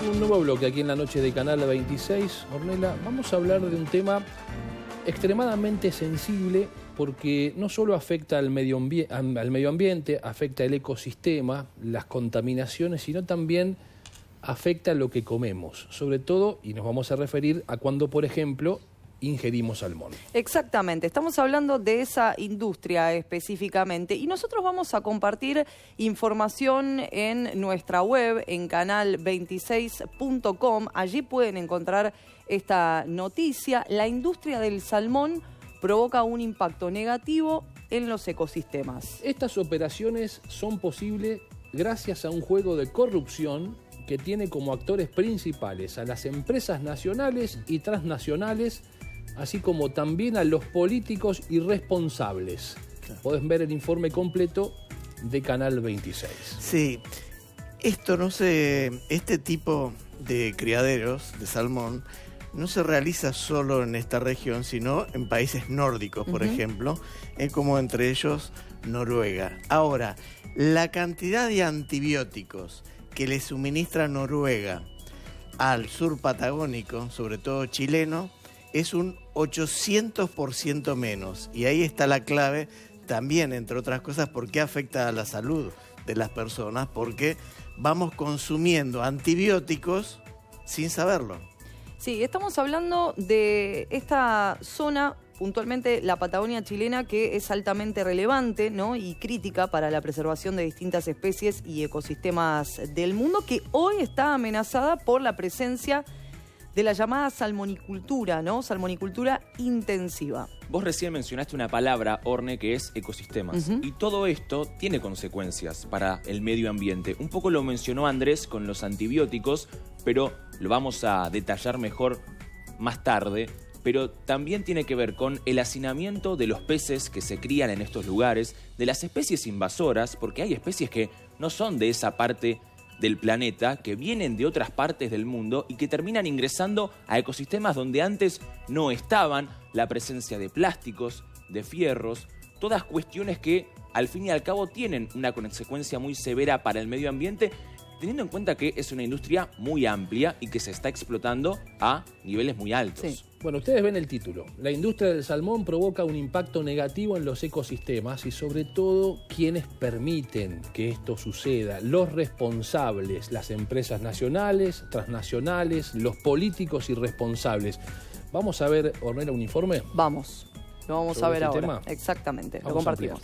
Un nuevo bloque aquí en la noche de Canal 26. Ornella, vamos a hablar de un tema extremadamente sensible porque no solo afecta al medio ambiente, afecta el ecosistema, las contaminaciones, sino también afecta lo que comemos. Sobre todo, y nos vamos a referir a cuando, por ejemplo, ingerimos salmón. Exactamente, estamos hablando de esa industria específicamente y nosotros vamos a compartir información en nuestra web, en canal26.com. Allí pueden encontrar esta noticia. La industria del salmón provoca un impacto negativo en los ecosistemas. Estas operaciones son posibles gracias a un juego de corrupción que tiene como actores principales a las empresas nacionales y transnacionales, así como también a los políticos irresponsables. Claro. Podés ver el informe completo de Canal 26. Sí, este tipo de criaderos de salmón no se realiza solo en esta región, sino en países nórdicos, por ejemplo, como entre ellos Noruega. Ahora, la cantidad de antibióticos que le suministra Noruega al sur patagónico, sobre todo chileno, es un 800% menos. Y ahí está la clave también, entre otras cosas, por qué afecta a la salud de las personas, porque vamos consumiendo antibióticos sin saberlo. Sí, estamos hablando de esta zona, puntualmente la Patagonia chilena, que es altamente relevante, ¿no?, y crítica para la preservación de distintas especies y ecosistemas del mundo, que hoy está amenazada por la presencia de la llamada salmonicultura, ¿no? Salmonicultura intensiva. Vos recién mencionaste una palabra, Orne, que es ecosistemas. Y todo esto tiene consecuencias para el medio ambiente. Un poco lo mencionó Andrés con los antibióticos, pero lo vamos a detallar mejor más tarde. Pero también tiene que ver con el hacinamiento de los peces que se crían en estos lugares, de las especies invasoras, porque hay especies que no son de esa parte del planeta, que vienen de otras partes del mundo y que terminan ingresando a ecosistemas donde antes no estaban, la presencia de plásticos, de fierros, todas cuestiones que al fin y al cabo tienen una consecuencia muy severa para el medio ambiente, teniendo en cuenta que es una industria muy amplia y que se está explotando a niveles muy altos. Sí. Bueno, ustedes ven el título. La industria del salmón provoca un impacto negativo en los ecosistemas y sobre todo quienes permiten que esto suceda, los responsables, las empresas nacionales, transnacionales, los políticos irresponsables. ¿Vamos a ver, Ornella, un informe? Vamos, lo vamos a ver ahora. Tema. Exactamente, vamos lo compartimos.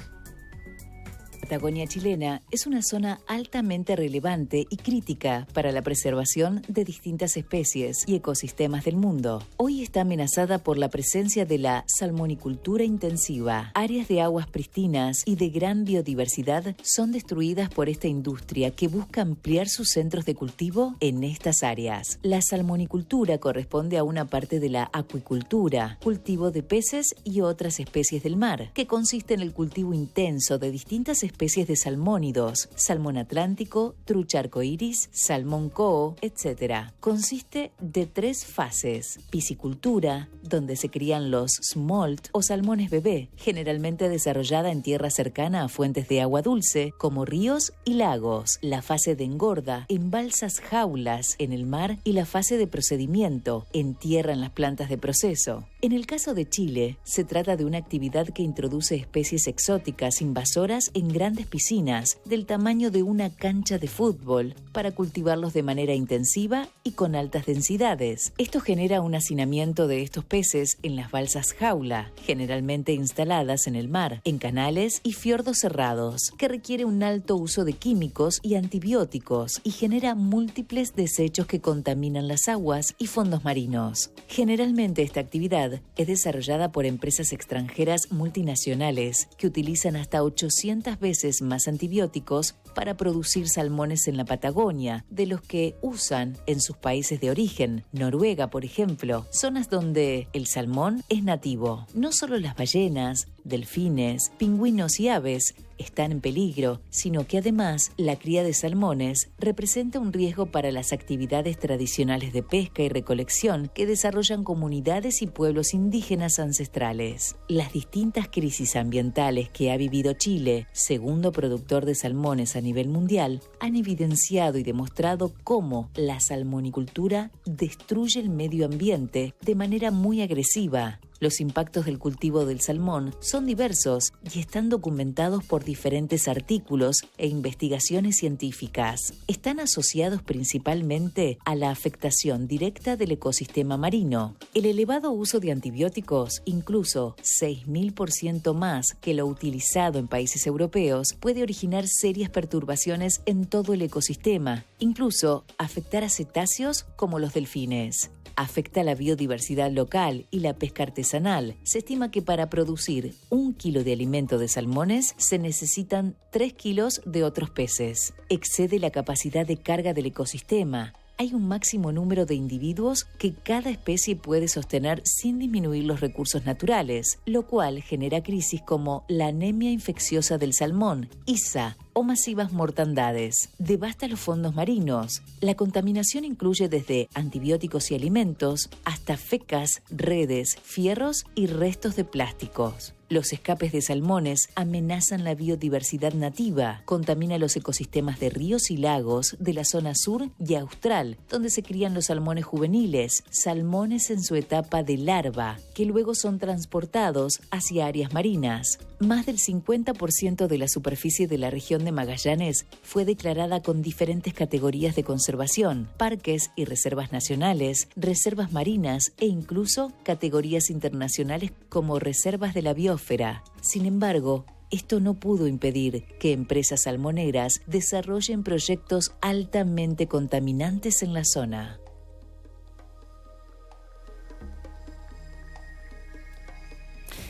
La Patagonia chilena es una zona altamente relevante y crítica para la preservación de distintas especies y ecosistemas del mundo. Hoy está amenazada por la presencia de la salmonicultura intensiva. Áreas de aguas pristinas y de gran biodiversidad son destruidas por esta industria que busca ampliar sus centros de cultivo en estas áreas. La salmonicultura corresponde a una parte de la acuicultura, cultivo de peces y otras especies del mar, que consiste en el cultivo intenso de distintas especies de salmónidos, salmón atlántico, trucha arcoíris, salmón coho, etc. Consiste de 3 fases: piscicultura, donde se crían los smolt o salmones bebé, generalmente desarrollada en tierra cercana a fuentes de agua dulce, como ríos y lagos; la fase de engorda, en balsas jaulas en el mar; y la fase de procedimiento, en tierra en las plantas de proceso. En el caso de Chile, se trata de una actividad que introduce especies exóticas invasoras en grandes piscinas del tamaño de una cancha de fútbol para cultivarlos de manera intensiva y con altas densidades. Esto genera un hacinamiento de estos peces en las balsas jaula, generalmente instaladas en el mar, en canales y fiordos cerrados, que requiere un alto uso de químicos y antibióticos y genera múltiples desechos que contaminan las aguas y fondos marinos. Generalmente esta actividad es desarrollada por empresas extranjeras multinacionales que utilizan hasta 800 veces más antibióticos para producir salmones en la Patagonia, de los que usan en sus países de origen, Noruega, por ejemplo, zonas donde el salmón es nativo. No solo las ballenas, delfines, pingüinos y aves están en peligro, sino que además la cría de salmones representa un riesgo para las actividades tradicionales de pesca y recolección que desarrollan comunidades y pueblos indígenas ancestrales. Las distintas crisis ambientales que ha vivido Chile, segundo productor de salmones a nivel mundial, han evidenciado y demostrado cómo la salmonicultura destruye el medio ambiente de manera muy agresiva. Los impactos del cultivo del salmón son diversos y están documentados por diferentes artículos e investigaciones científicas. Están asociados principalmente a la afectación directa del ecosistema marino. El elevado uso de antibióticos, incluso 6.000% más que lo utilizado en países europeos, puede originar serias perturbaciones en todo el ecosistema, incluso afectar a cetáceos como los delfines. Afecta la biodiversidad local y la pesca artesanal. Se estima que para producir 1 kilo de alimento de salmones se necesitan 3 kilos de otros peces. Excede la capacidad de carga del ecosistema. Hay un máximo número de individuos que cada especie puede sostener sin disminuir los recursos naturales, lo cual genera crisis como la anemia infecciosa del salmón, ISA, o masivas mortandades. Devasta los fondos marinos. La contaminación incluye desde antibióticos y alimentos hasta fecas, redes, fierros y restos de plásticos. Los escapes de salmones amenazan la biodiversidad nativa, contamina los ecosistemas de ríos y lagos de la zona sur y austral, donde se crían los salmones juveniles, salmones en su etapa de larva, que luego son transportados hacia áreas marinas. Más del 50% de la superficie de la región de Magallanes fue declarada con diferentes categorías de conservación, parques y reservas nacionales, reservas marinas e incluso categorías internacionales como reservas de la biosfera. Sin embargo, esto no pudo impedir que empresas salmoneras desarrollen proyectos altamente contaminantes en la zona.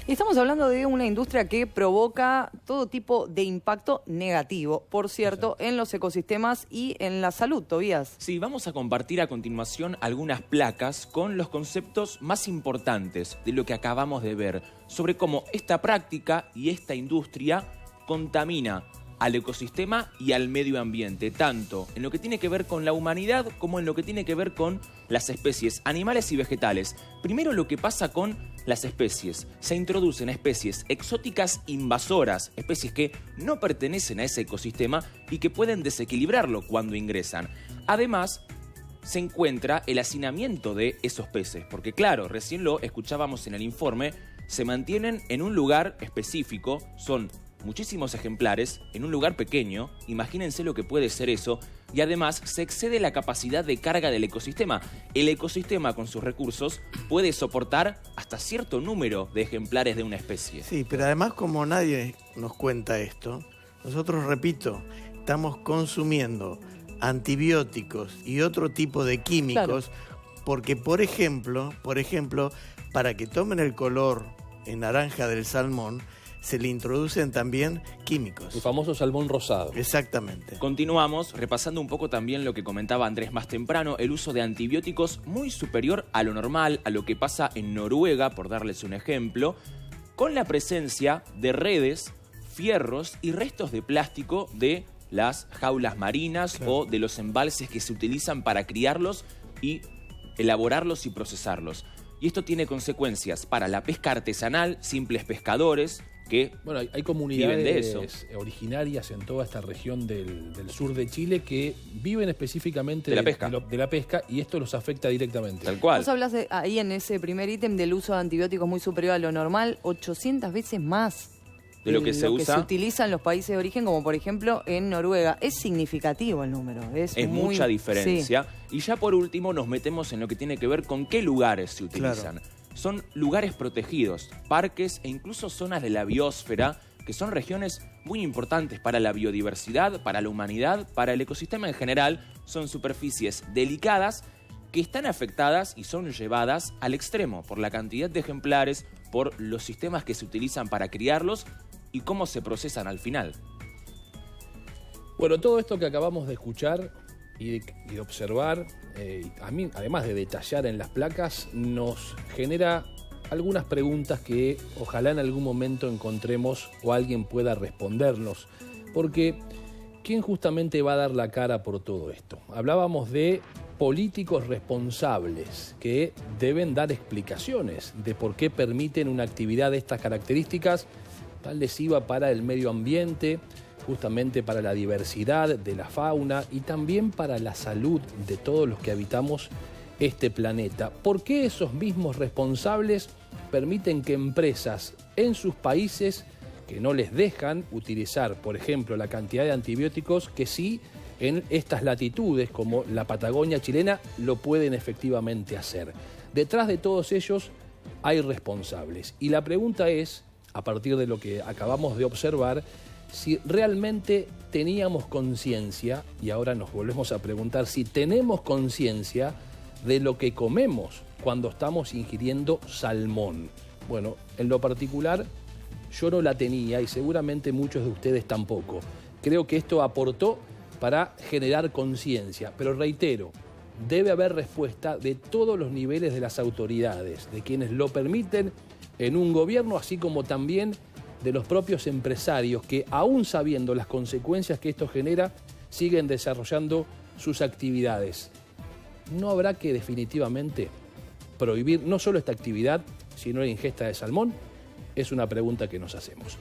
Estamos hablando de una industria que provoca todo tipo de impacto negativo, por cierto, en los ecosistemas y en la salud, Tobías. Sí, vamos a compartir a continuación algunas placas con los conceptos más importantes de lo que acabamos de ver, sobre cómo esta práctica y esta industria contamina al ecosistema y al medio ambiente, tanto en lo que tiene que ver con la humanidad como en lo que tiene que ver con las especies animales y vegetales. Primero, lo que pasa con las especies. Se introducen especies exóticas invasoras, especies que no pertenecen a ese ecosistema y que pueden desequilibrarlo cuando ingresan. Además, se encuentra el hacinamiento de esos peces, porque claro, recién lo escuchábamos en el informe, se mantienen en un lugar específico, son muchísimos ejemplares en un lugar pequeño, imagínense lo que puede ser eso, y además se excede la capacidad de carga del ecosistema. El ecosistema con sus recursos puede soportar hasta cierto número de ejemplares de una especie. Sí, pero además como nadie nos cuenta esto, nosotros, repito, estamos consumiendo antibióticos y otro tipo de químicos, porque por ejemplo, para que tomen el color en naranja del salmón, se le introducen también químicos. El famoso salmón rosado. Exactamente. Continuamos repasando un poco también lo que comentaba Andrés más temprano, el uso de antibióticos muy superior a lo normal, a lo que pasa en Noruega, por darles un ejemplo, con la presencia de redes, fierros y restos de plástico de las jaulas marinas o de los embalses que se utilizan para criarlos y elaborarlos y procesarlos. Y esto tiene consecuencias para la pesca artesanal, simples pescadores que bueno, hay viven comunidades de eso. Originarias en toda esta región del sur de Chile que viven específicamente de la pesca. De la pesca, y esto los afecta directamente. Tal cual. Vos hablas ahí en ese primer ítem del uso de antibióticos muy superior a lo normal, 800 veces más de lo que se usa. Se utiliza en los países de origen, como por ejemplo en Noruega. Es significativo el número. Es mucha diferencia. Sí. Y ya por último nos metemos en lo que tiene que ver con qué lugares se utilizan. Claro. Son lugares protegidos, parques e incluso zonas de la biosfera, que son regiones muy importantes para la biodiversidad, para la humanidad, para el ecosistema en general. Son superficies delicadas que están afectadas y son llevadas al extremo por la cantidad de ejemplares, por los sistemas que se utilizan para criarlos y cómo se procesan al final. Bueno, todo esto que acabamos de escuchar y de observar, a mí, además de detallar en las placas, nos genera algunas preguntas que ojalá en algún momento encontremos o alguien pueda respondernos, porque ¿quién justamente va a dar la cara por todo esto? Hablábamos de políticos responsables que deben dar explicaciones de por qué permiten una actividad de estas características tan lesiva para el medio ambiente, justamente para la diversidad de la fauna y también para la salud de todos los que habitamos este planeta. ¿Por qué esos mismos responsables permiten que empresas en sus países que no les dejan utilizar, por ejemplo, la cantidad de antibióticos que sí en estas latitudes como la Patagonia chilena lo pueden efectivamente hacer? Detrás de todos ellos hay responsables. Y la pregunta es, a partir de lo que acabamos de observar, si realmente teníamos conciencia, y ahora nos volvemos a preguntar si tenemos conciencia de lo que comemos cuando estamos ingiriendo salmón. Bueno, en lo particular, yo no la tenía y seguramente muchos de ustedes tampoco. Creo que esto aportó para generar conciencia, pero reitero, debe haber respuesta de todos los niveles de las autoridades, de quienes lo permiten en un gobierno, así como también de los propios empresarios que, aún sabiendo las consecuencias que esto genera, siguen desarrollando sus actividades. ¿No habrá que definitivamente prohibir no solo esta actividad, sino la ingesta de salmón? Es una pregunta que nos hacemos.